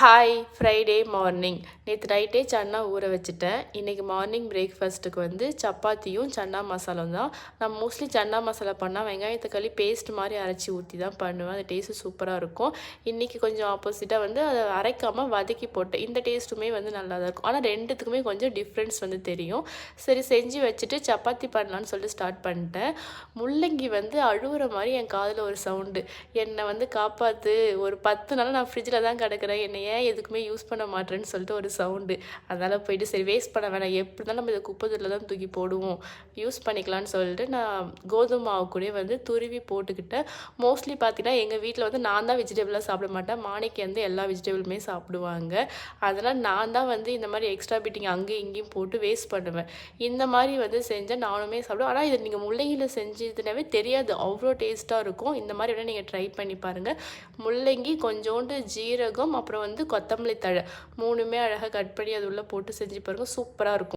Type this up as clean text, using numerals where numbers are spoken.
Hi Friday morning நேற்று நைட்டே சன்னா ஊற வச்சுட்டேன். இன்றைக்கி மார்னிங் பிரேக்ஃபாஸ்ட்டுக்கு வந்து சப்பாத்தியும் சன்னா மசாலும் தான். நான் மோஸ்ட்லி சன்னா மசாலா பண்ணால் வெங்காயம் தக்காளி பேஸ்ட் மாதிரி அரைச்சி ஊற்றி தான் பண்ணுவேன். அது டேஸ்ட்டு சூப்பராக இருக்கும். இன்றைக்கி கொஞ்சம் ஆப்போசிட்டாக வந்து அதை அரைக்காமல் வதக்கி போட்டேன். இந்த டேஸ்ட்டுமே வந்து நல்லா தான் இருக்கும். ஆனால் ரெண்டுத்துக்குமே கொஞ்சம் டிஃப்ரென்ஸ் வந்து தெரியும். சரி செஞ்சு வச்சுட்டு சப்பாத்தி பண்ணலான்னு சொல்லிட்டு ஸ்டார்ட் பண்ணிட்டேன். முள்ளங்கி வந்து அழுகுற மாதிரி என் காதில் ஒரு சவுண்டு. என்னை வந்து காப்பாற்று, ஒரு 10 நாள் நான் ஃப்ரிட்ஜில் தான் கிடக்கிறேன், என்னை ஏன் எதுக்குமே யூஸ் பண்ண மாட்டேன்னு சொல்லிட்டு ஒரு சவுண்டு. அதனால் போயிட்டு சரி வேஸ்ட் பண்ண வேணாம், எப்படி இருந்தாலும் நம்ம இதை குப்பை தொட்டியில் தான் தூக்கி போடுவோம், யூஸ் பண்ணிக்கலான்னு சொல்லிட்டு நான் கோதுமை மாவு கூட வந்து துருவி போட்டுக்கிட்டேன். மோஸ்ட்லி பார்த்தீங்கன்னா எங்கள் வீட்டில் வந்து நான் தான் வெஜிடபிளாக சாப்பிட மாட்டேன். மாணிக்கு வந்து எல்லா வெஜிடபிளுமே சாப்பிடுவாங்க. அதனால் நான் தான் வந்து இந்த மாதிரி எக்ஸ்ட்ரா பிட்டிங் அங்கேயும் இங்கேயும் போட்டு வேஸ்ட் பண்ணுவேன். இந்த மாதிரி வந்து செஞ்சால் நானுமே சாப்பிடுவேன். ஆனால் இது நீங்கள் முள்ளங்கியில் செஞ்சதுனாவே தெரியாது, அவ்வளோ டேஸ்ட்டாக இருக்கும். இந்த மாதிரி வேணால் நீங்கள் ட்ரை பண்ணி பாருங்கள். முள்ளங்கி கொஞ்சோண்டு ஜீரகம் அப்புறம் வந்து கொத்தமல்லி தழை 3மே அழகாக கட் பண்ணி அது உள்ளே போட்டு செஞ்சு பாருங்கள், சூப்பராக இருக்கும்.